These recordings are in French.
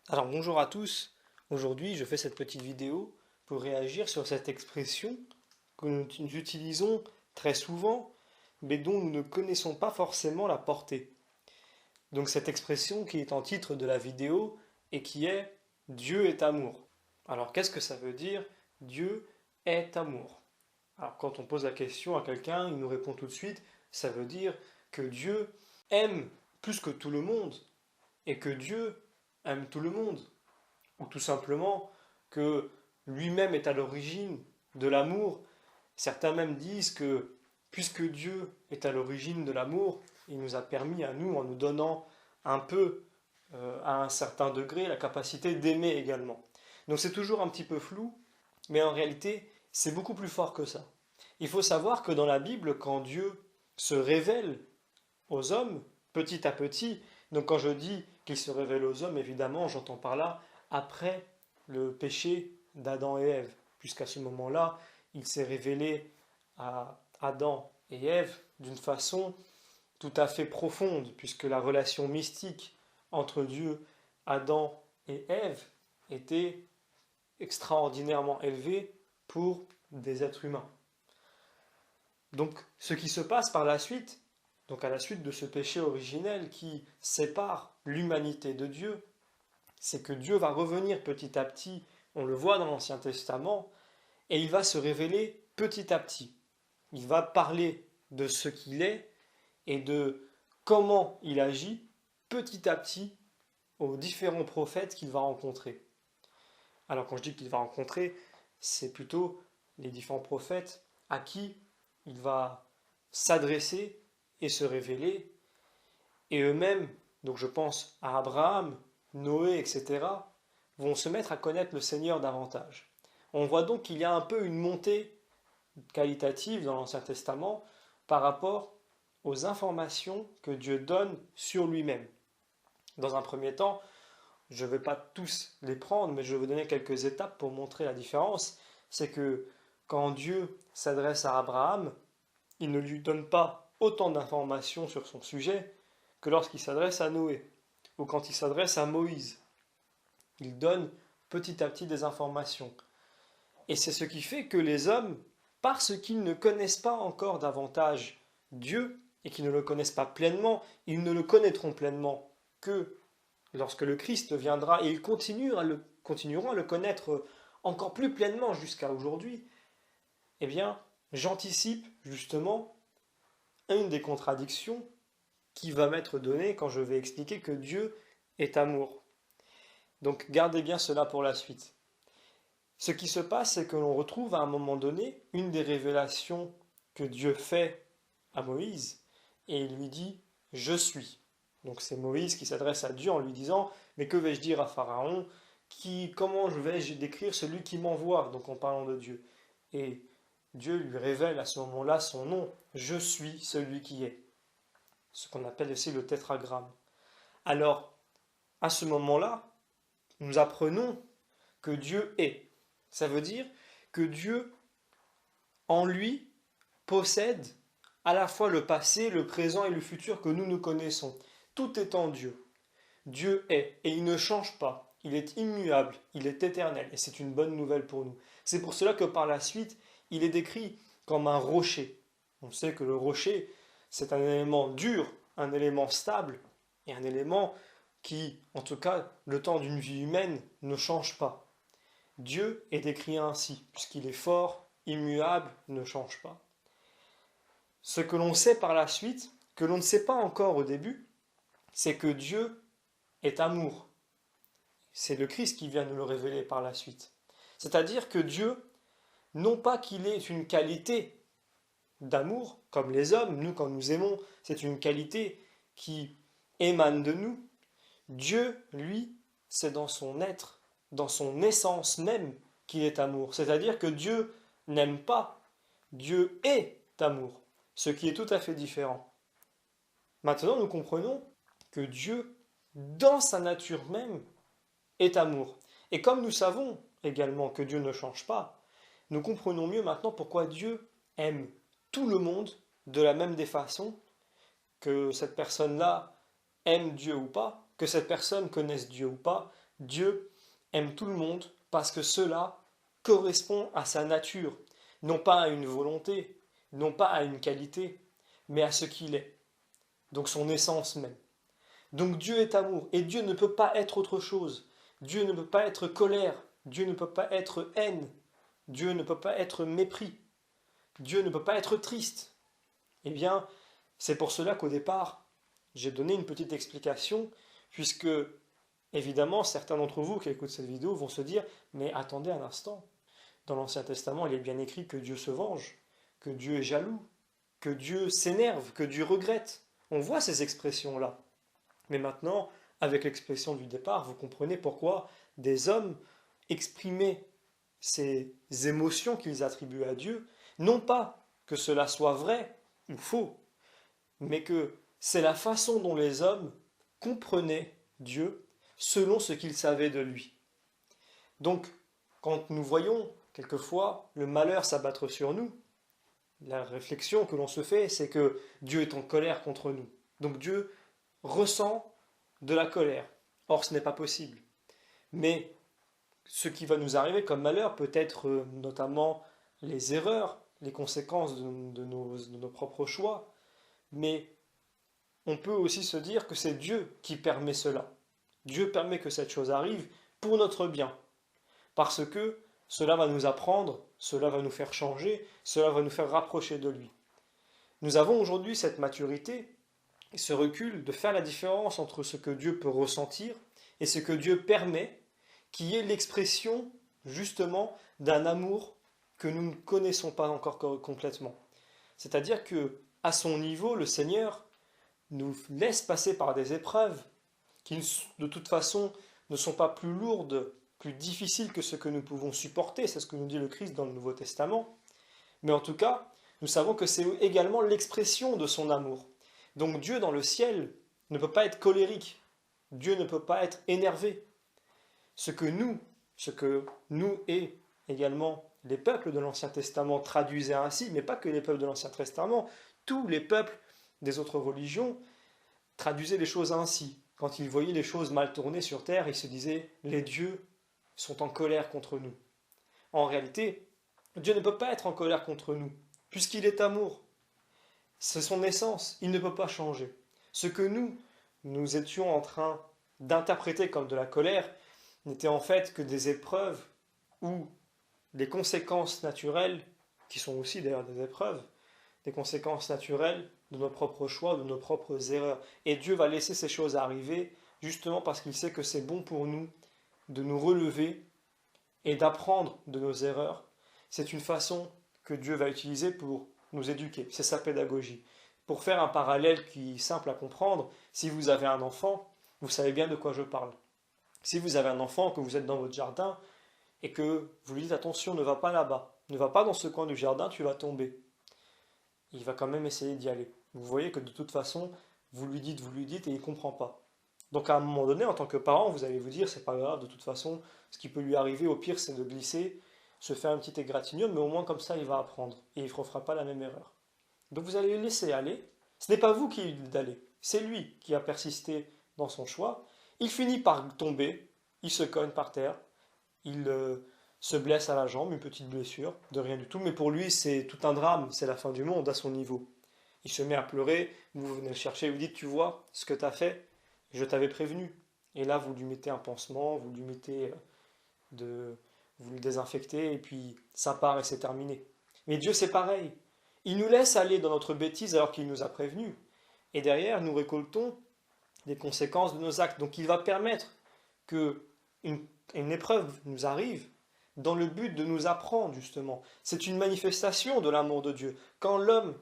Alors bonjour à tous, aujourd'hui je fais cette petite vidéo pour réagir sur cette expression que nous utilisons très souvent mais dont nous ne connaissons pas forcément la portée. Donc cette expression qui est en titre de la vidéo et qui est Dieu est amour. Alors qu'est-ce que ça veut dire Dieu est amour? Alors quand on pose la question à quelqu'un, il nous répond tout de suite, ça veut dire que Dieu aime plus que tout le monde et que Dieu aime tout le monde ou tout simplement que lui-même est à l'origine de l'amour. Certains même disent que puisque Dieu est à l'origine de l'amour, il nous a permis à nous, en nous donnant un peu, à un certain degré, la capacité d'aimer également. Donc c'est toujours un petit peu flou, mais en réalité, c'est beaucoup plus fort que ça. Il faut savoir que dans la Bible, quand Dieu se révèle aux hommes, petit à petit. Donc quand je dis qu'il se révèle aux hommes, évidemment, j'entends par là après le péché d'Adam et Ève, puisqu'à ce moment-là, il s'est révélé à Adam et Ève d'une façon tout à fait profonde, puisque la relation mystique entre Dieu, Adam et Ève était extraordinairement élevée pour des êtres humains. Donc ce qui se passe par la suite, donc à la suite de ce péché originel qui sépare l'humanité de Dieu, c'est que Dieu va revenir petit à petit, on le voit dans l'Ancien Testament, et il va se révéler petit à petit. Il va parler de ce qu'il est et de comment il agit petit à petit aux différents prophètes qu'il va rencontrer. Alors quand je dis qu'il va rencontrer, c'est plutôt les différents prophètes à qui il va s'adresser et se révéler, et eux-mêmes, donc je pense à Abraham, Noé, etc., vont se mettre à connaître le Seigneur davantage. On voit donc qu'il y a un peu une montée qualitative dans l'Ancien Testament par rapport aux informations que Dieu donne sur lui-même. Dans un premier temps, je ne vais pas tous les prendre, mais je vais vous donner quelques étapes pour montrer la différence. C'est que quand Dieu s'adresse à Abraham, il ne lui donne pas autant d'informations sur son sujet que lorsqu'il s'adresse à Noé ou quand il s'adresse à Moïse. Il donne petit à petit des informations. Et c'est ce qui fait que les hommes, parce qu'ils ne connaissent pas encore davantage Dieu et qu'ils ne le connaissent pas pleinement, ils ne le connaîtront pleinement que lorsque le Christ viendra et ils continueront à le connaître encore plus pleinement jusqu'à aujourd'hui. Eh bien, j'anticipe justement une des contradictions qui va m'être donnée quand je vais expliquer que Dieu est amour. Donc gardez bien cela pour la suite. Ce qui se passe, c'est que l'on retrouve à un moment donné une des révélations que Dieu fait à Moïse, et il lui dit Je suis. Donc c'est Moïse qui s'adresse à Dieu en lui disant Mais que vais-je dire à Pharaon comment vais-je décrire celui qui m'envoie, donc en parlant de Dieu. Et Dieu lui révèle à ce moment-là son nom Je suis celui qui est, ce qu'on appelle aussi le tétragramme. Alors, à ce moment-là, nous apprenons que Dieu est. Ça veut dire que Dieu, en lui, possède à la fois le passé, le présent et le futur que nous connaissons. Tout est en Dieu. Dieu est, et il ne change pas. Il est immuable, il est éternel, et c'est une bonne nouvelle pour nous. C'est pour cela que par la suite, il est décrit comme un rocher. On sait que le rocher, c'est un élément dur, un élément stable, et un élément qui, en tout cas, le temps d'une vie humaine, ne change pas. Dieu est décrit ainsi, puisqu'il est fort, immuable, ne change pas. Ce que l'on sait par la suite, que l'on ne sait pas encore au début, c'est que Dieu est amour. C'est le Christ qui vient nous le révéler par la suite. C'est-à-dire que Dieu, non pas qu'il ait une qualité d'amour, comme les hommes, nous quand nous aimons, c'est une qualité qui émane de nous. Dieu, lui, c'est dans son être, dans son essence même qu'il est amour. C'est-à-dire que Dieu n'aime pas, Dieu est amour, ce qui est tout à fait différent. Maintenant, nous comprenons que Dieu, dans sa nature même, est amour. Et comme nous savons également que Dieu ne change pas, nous comprenons mieux maintenant pourquoi Dieu aime tout le monde de la même des façons, que cette personne-là aime Dieu ou pas, que cette personne connaisse Dieu ou pas, Dieu aime tout le monde parce que cela correspond à sa nature, non pas à une volonté, non pas à une qualité, mais à ce qu'il est, donc son essence même. Donc Dieu est amour, et Dieu ne peut pas être autre chose. Dieu ne peut pas être colère, Dieu ne peut pas être haine, Dieu ne peut pas être mépris, Dieu ne peut pas être triste. Eh bien, c'est pour cela qu'au départ, j'ai donné une petite explication, puisque, évidemment, certains d'entre vous qui écoutent cette vidéo vont se dire, mais attendez un instant, dans l'Ancien Testament, il est bien écrit que Dieu se venge, que Dieu est jaloux, que Dieu s'énerve, que Dieu regrette. On voit ces expressions-là. Mais maintenant, avec l'expression du départ, vous comprenez pourquoi des hommes exprimaient ces émotions qu'ils attribuent à Dieu, non pas que cela soit vrai ou faux, mais que c'est la façon dont les hommes comprenaient Dieu selon ce qu'ils savaient de lui. Donc, quand nous voyons quelquefois le malheur s'abattre sur nous, la réflexion que l'on se fait, c'est que Dieu est en colère contre nous. Donc Dieu ressent de la colère. Or, ce n'est pas possible. Mais ce qui va nous arriver comme malheur peut être notamment les erreurs, les conséquences de nos propres choix, mais on peut aussi se dire que c'est Dieu qui permet cela. Dieu permet que cette chose arrive pour notre bien, parce que cela va nous apprendre, cela va nous faire changer, cela va nous faire rapprocher de lui. Nous avons aujourd'hui cette maturité et ce recul de faire la différence entre ce que Dieu peut ressentir et ce que Dieu permet, qui est l'expression justement d'un amour que nous ne connaissons pas encore complètement. C'est-à-dire que à son niveau, le Seigneur nous laisse passer par des épreuves qui de toute façon ne sont pas plus lourdes, plus difficiles que ce que nous pouvons supporter, c'est ce que nous dit le Christ dans le Nouveau Testament, mais en tout cas, nous savons que c'est également l'expression de son amour. Donc Dieu dans le ciel ne peut pas être colérique, Dieu ne peut pas être énervé. Ce que nous et également les peuples de l'Ancien Testament traduisaient ainsi, mais pas que les peuples de l'Ancien Testament, tous les peuples des autres religions traduisaient les choses ainsi. Quand ils voyaient les choses mal tournées sur terre, ils se disaient « les dieux sont en colère contre nous ». En réalité, Dieu ne peut pas être en colère contre nous, puisqu'il est amour. C'est son essence, il ne peut pas changer. Ce que nous étions en train d'interpréter comme de la colère, n'était en fait que des épreuves ou des conséquences naturelles, qui sont aussi d'ailleurs des épreuves, des conséquences naturelles de nos propres choix, de nos propres erreurs. Et Dieu va laisser ces choses arriver justement parce qu'il sait que c'est bon pour nous de nous relever et d'apprendre de nos erreurs. C'est une façon que Dieu va utiliser pour nous éduquer, c'est sa pédagogie. Pour faire un parallèle qui est simple à comprendre, si vous avez un enfant, vous savez bien de quoi je parle. Si vous avez un enfant, que vous êtes dans votre jardin, et que vous lui dites attention, ne va pas là-bas, ne va pas dans ce coin du jardin, tu vas tomber. Il va quand même essayer d'y aller. Vous voyez que de toute façon, vous lui dites, et il ne comprend pas. Donc à un moment donné, en tant que parent, vous allez vous dire, c'est pas grave, de toute façon, ce qui peut lui arriver au pire, c'est de glisser, se faire un petit égratignure, mais au moins comme ça, il va apprendre, et il ne refera pas la même erreur. Donc vous allez le laisser aller. Ce n'est pas vous qui lui dites d'aller, c'est lui qui a persisté dans son choix. Il finit par tomber, il se cogne par terre, il se blesse à la jambe, une petite blessure, de rien du tout, mais pour lui c'est tout un drame, c'est la fin du monde à son niveau. Il se met à pleurer, vous venez le chercher, vous dites tu vois ce que tu as fait, je t'avais prévenu. Et là vous lui mettez un pansement, vous lui mettez vous le désinfectez et puis ça part et c'est terminé. Mais Dieu c'est pareil, il nous laisse aller dans notre bêtise alors qu'il nous a prévenus. Et derrière nous récoltons des conséquences de nos actes. Donc il va permettre que une épreuve nous arrive dans le but de nous apprendre justement. C'est une manifestation de l'amour de Dieu. Quand l'homme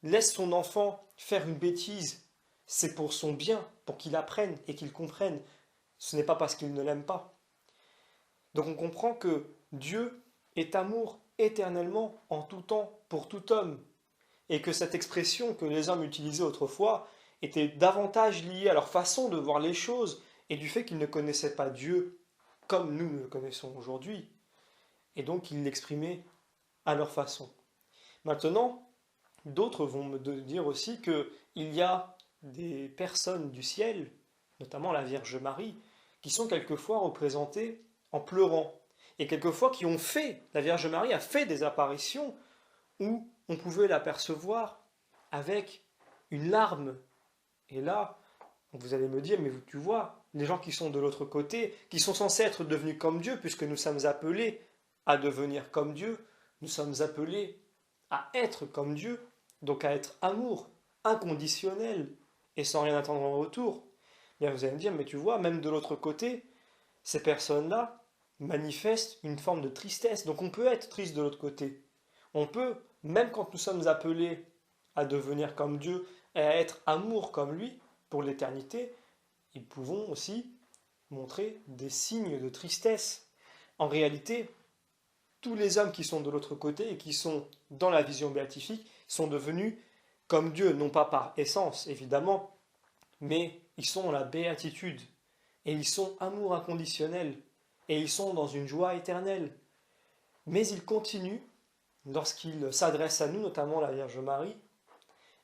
laisse son enfant faire une bêtise, c'est pour son bien, pour qu'il apprenne et qu'il comprenne. Ce n'est pas parce qu'il ne l'aime pas. Donc on comprend que Dieu est amour éternellement, en tout temps, pour tout homme. Et que cette expression que les hommes utilisaient autrefois était davantage liée à leur façon de voir les choses et du fait qu'ils ne connaissaient pas Dieu comme nous le connaissons aujourd'hui. Et donc ils l'exprimaient à leur façon. Maintenant, d'autres vont me dire aussi qu'il y a des personnes du ciel, notamment la Vierge Marie, qui sont quelquefois représentés en pleurant, et quelquefois la Vierge Marie a fait des apparitions où on pouvait l'apercevoir avec une larme. Et là, vous allez me dire, mais tu vois, les gens qui sont de l'autre côté, qui sont censés être devenus comme Dieu, puisque nous sommes appelés à devenir comme Dieu, nous sommes appelés à être comme Dieu, donc à être amour inconditionnel et sans rien attendre en retour. Bien, vous allez me dire, mais tu vois, même de l'autre côté, ces personnes-là manifestent une forme de tristesse. Donc on peut être triste de l'autre côté. On peut, même quand nous sommes appelés à devenir comme Dieu et à être amour comme lui pour l'éternité, ils pouvons aussi montrer des signes de tristesse. En réalité, tous les hommes qui sont de l'autre côté et qui sont dans la vision béatifique sont devenus comme Dieu, non pas par essence évidemment, mais ils sont dans la béatitude et ils sont amour inconditionnel et ils sont dans une joie éternelle. Mais ils continuent, lorsqu'ils s'adressent à nous, notamment la Vierge Marie,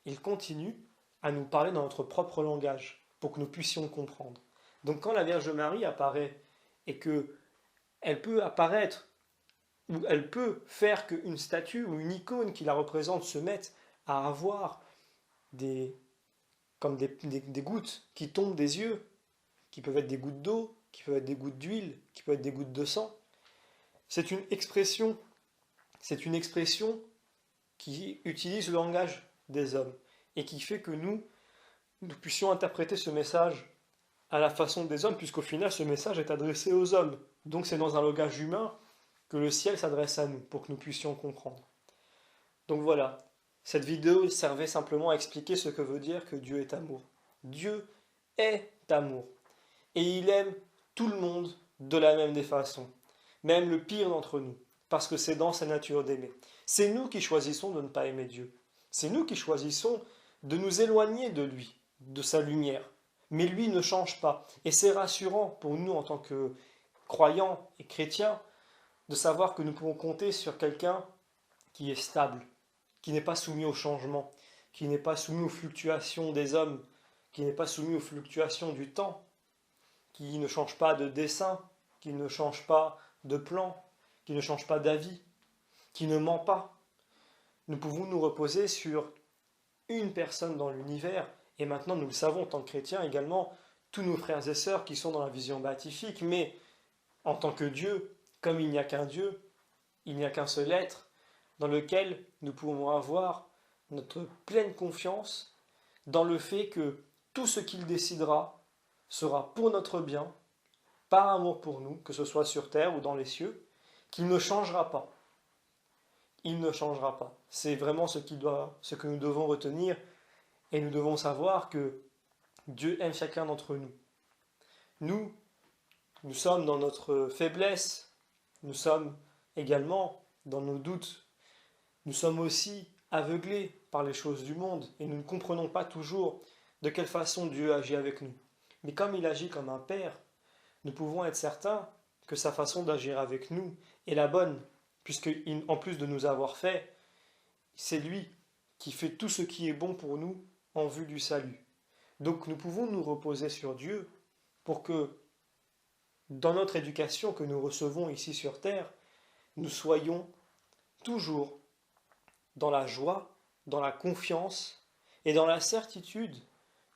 ils continuent à nous parler dans notre propre langage pour que nous puissions comprendre. Donc quand la Vierge Marie apparaît et que elle peut apparaître ou elle peut faire qu'une statue ou une icône qui la représente se mette à avoir des, comme des gouttes qui tombent des yeux, qui peuvent être des gouttes d'eau, qui peuvent être des gouttes d'huile, qui peuvent être des gouttes de sang. C'est une expression, c'est une expression qui utilise le langage des hommes et qui fait que nous puissions interpréter ce message à la façon des hommes, puisqu'au final ce message est adressé aux hommes. Donc c'est dans un langage humain que le ciel s'adresse à nous pour que nous puissions comprendre. Donc voilà, cette vidéo servait simplement à expliquer ce que veut dire que Dieu est amour. Dieu est amour. Et il aime tout le monde de la même des façons, même le pire d'entre nous, parce que c'est dans sa nature d'aimer. C'est nous qui choisissons de ne pas aimer Dieu. C'est nous qui choisissons de nous éloigner de lui, de sa lumière. Mais lui ne change pas. Et c'est rassurant pour nous en tant que croyants et chrétiens de savoir que nous pouvons compter sur quelqu'un qui est stable, qui n'est pas soumis au changement, qui n'est pas soumis aux fluctuations des hommes, qui n'est pas soumis aux fluctuations du temps, qui ne change pas de dessin, qui ne change pas de plan, qui ne change pas d'avis, qui ne ment pas. Nous pouvons nous reposer sur une personne dans l'univers, et maintenant nous le savons en tant que chrétiens également, tous nos frères et sœurs qui sont dans la vision béatifique, mais en tant que Dieu, comme il n'y a qu'un Dieu, il n'y a qu'un seul être, dans lequel nous pouvons avoir notre pleine confiance dans le fait que tout ce qu'il décidera sera pour notre bien, par amour pour nous, que ce soit sur terre ou dans les cieux, qu'il ne changera pas. Il ne changera pas. C'est vraiment ce que nous devons retenir, et nous devons savoir que Dieu aime chacun d'entre nous. Nous sommes dans notre faiblesse, nous sommes également dans nos doutes, nous sommes aussi aveuglés par les choses du monde et nous ne comprenons pas toujours de quelle façon Dieu agit avec nous. Mais comme il agit comme un père, nous pouvons être certains que sa façon d'agir avec nous est la bonne, puisqu'en plus de nous avoir fait, c'est lui qui fait tout ce qui est bon pour nous en vue du salut. Donc nous pouvons nous reposer sur Dieu pour que dans notre éducation que nous recevons ici sur terre, nous soyons toujours dans la joie, dans la confiance et dans la certitude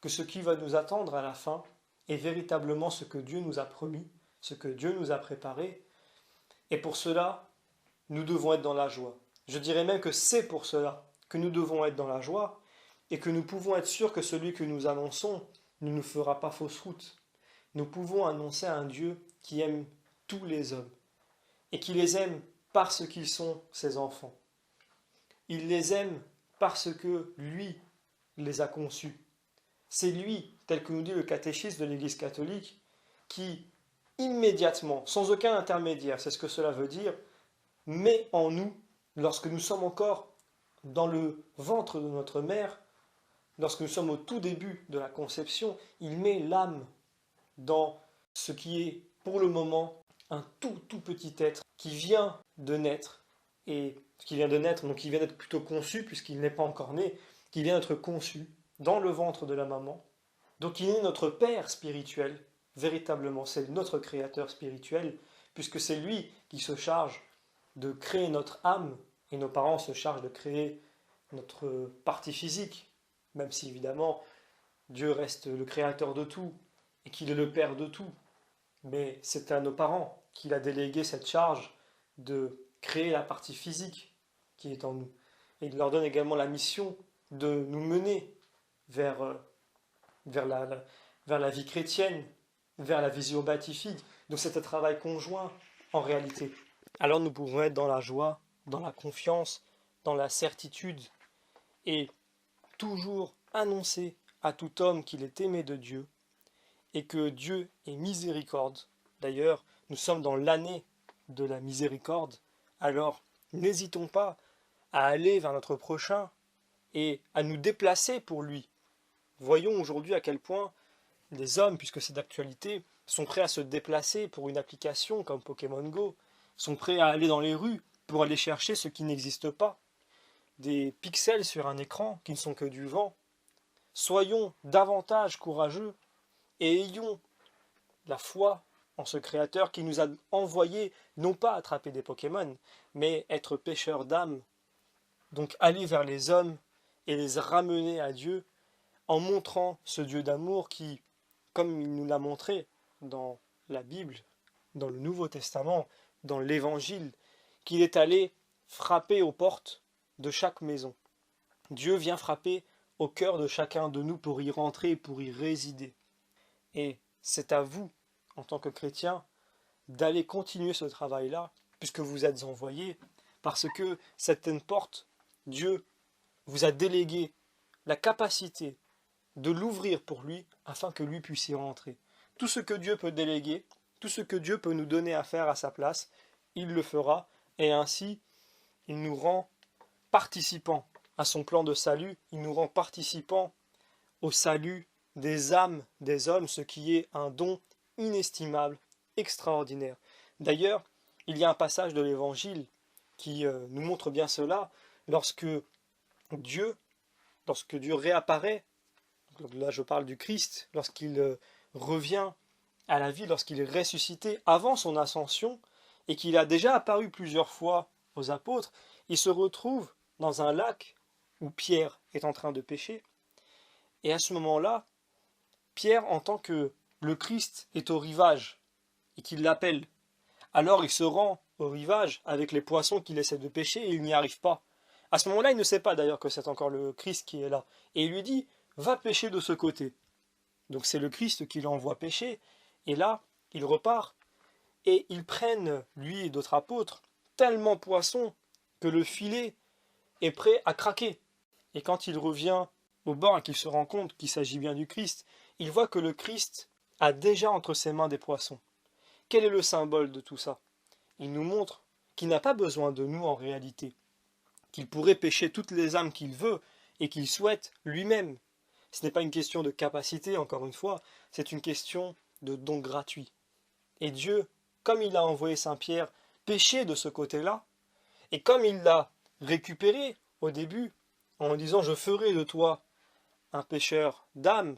que ce qui va nous attendre à la fin est véritablement ce que Dieu nous a promis, ce que Dieu nous a préparé. Et pour cela, nous devons être dans la joie. Je dirais même que c'est pour cela que nous devons être dans la joie et que nous pouvons être sûrs que celui que nous annonçons ne nous fera pas fausse route. Nous pouvons annoncer un Dieu qui aime tous les hommes et qui les aime parce qu'ils sont ses enfants. Il les aime parce que lui les a conçus. C'est lui, tel que nous dit le catéchisme de l'Église catholique, qui immédiatement, sans aucun intermédiaire, c'est ce que cela veut dire, met en nous, lorsque nous sommes encore dans le ventre de notre mère, lorsque nous sommes au tout début de la conception, il met l'âme dans ce qui est pour le moment un tout petit être qui vient de naître, et qui vient de naître, donc qui vient d'être plutôt conçu, puisqu'il n'est pas encore né, qui vient d'être conçu dans le ventre de la maman. Donc il est notre Père spirituel, véritablement, c'est notre créateur spirituel, puisque c'est lui qui se charge de créer notre âme, et nos parents se chargent de créer notre partie physique, même si évidemment Dieu reste le créateur de tout, et qu'il est le père de tout. Mais c'est à nos parents qu'il a délégué cette charge de créer la partie physique qui est en nous. Et il leur donne également la mission de nous mener vers, vers vers la vie chrétienne, vers la vision béatifique. Donc c'est un travail conjoint en réalité. Alors nous pouvons être dans la joie, dans la confiance, dans la certitude et toujours annoncer à tout homme qu'il est aimé de Dieu et que Dieu est miséricorde. D'ailleurs, nous sommes dans l'année de la miséricorde, alors n'hésitons pas à aller vers notre prochain et à nous déplacer pour lui. Voyons aujourd'hui à quel point les hommes, puisque c'est d'actualité, sont prêts à se déplacer pour une application comme Pokémon Go, sont prêts à aller dans les rues pour aller chercher ce qui n'existe pas, des pixels sur un écran qui ne sont que du vent. Soyons davantage courageux et ayons la foi en ce Créateur qui nous a envoyé non pas attraper des Pokémon, mais être pêcheurs d'âmes. Donc aller vers les hommes et les ramener à Dieu en montrant ce Dieu d'amour qui, comme il nous l'a montré dans la Bible, dans le Nouveau Testament, dans l'Évangile, qu'il est allé frapper aux portes de chaque maison. Dieu vient frapper au cœur de chacun de nous pour y rentrer, pour y résider. Et c'est à vous, en tant que chrétiens, d'aller continuer ce travail-là, puisque vous êtes envoyés, parce que certaines portes, Dieu vous a délégué la capacité de l'ouvrir pour lui, afin que lui puisse y rentrer. Tout ce que Dieu peut déléguer, tout ce que Dieu peut nous donner à faire à sa place, il le fera, et ainsi, il nous rend participants à son plan de salut, il nous rend participants au salut des âmes des hommes, ce qui est un don inestimable, extraordinaire. D'ailleurs, il y a un passage de l'Évangile qui nous montre bien cela, lorsque Dieu réapparaît, là je parle du Christ, lorsqu'il revient à la vie, lorsqu'il est ressuscité avant son ascension, et qu'il a déjà apparu plusieurs fois aux apôtres, il se retrouve dans un lac où Pierre est en train de pêcher, et à ce moment-là, Pierre entend que le Christ est au rivage, et qu'il l'appelle. Alors il se rend au rivage avec les poissons qu'il essaie de pêcher, et il n'y arrive pas. À ce moment-là, il ne sait pas d'ailleurs que c'est encore le Christ qui est là, et il lui dit « Va pêcher de ce côté ». Donc c'est le Christ qui l'envoie pêcher, et là, il repart, et ils prennent, lui et d'autres apôtres, tellement poissons que le filet est prêt à craquer. Et quand il revient au bord et qu'il se rend compte qu'il s'agit bien du Christ, il voit que le Christ a déjà entre ses mains des poissons. Quel est le symbole de tout ça? Il nous montre qu'il n'a pas besoin de nous en réalité, qu'il pourrait pêcher toutes les âmes qu'il veut et qu'il souhaite lui-même. Ce n'est pas une question de capacité, encore une fois, c'est une question de don gratuit. Et Dieu, comme il a envoyé Saint Pierre pêcher de ce côté-là, et comme il l'a récupéré au début, en disant « je ferai de toi un pêcheur d'âmes »,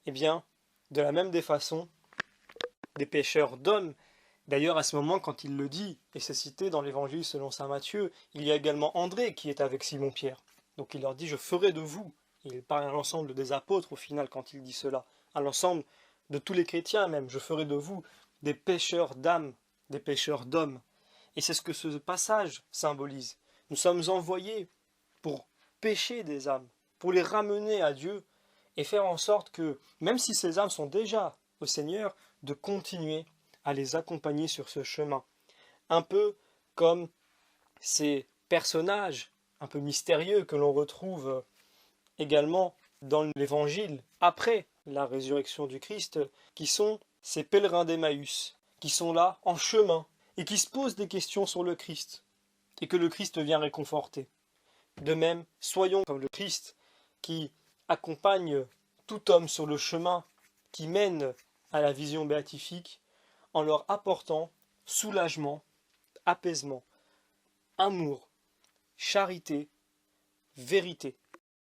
eh bien, de la même des façons, des pêcheurs d'hommes. D'ailleurs, à ce moment, quand il le dit, et c'est cité dans l'Évangile selon saint Matthieu, il y a également André qui est avec Simon-Pierre. Donc il leur dit « je ferai de vous ». Il parle à l'ensemble des apôtres au final quand il dit cela, à l'ensemble de tous les chrétiens même, « je ferai de vous des pêcheurs d'âmes, des pêcheurs d'hommes ». Et c'est ce que ce passage symbolise. Nous sommes envoyés pour pêcher des âmes, pour les ramener à Dieu et faire en sorte que, même si ces âmes sont déjà au Seigneur, de continuer à les accompagner sur ce chemin. Un peu comme ces personnages un peu mystérieux que l'on retrouve également dans l'Évangile après la résurrection du Christ, qui sont ces pèlerins d'Emmaüs, qui sont là en chemin et qui se posent des questions sur le Christ et que le Christ vient réconforter. De même, soyons comme le Christ qui accompagne tout homme sur le chemin qui mène à la vision béatifique en leur apportant soulagement, apaisement, amour, charité, vérité.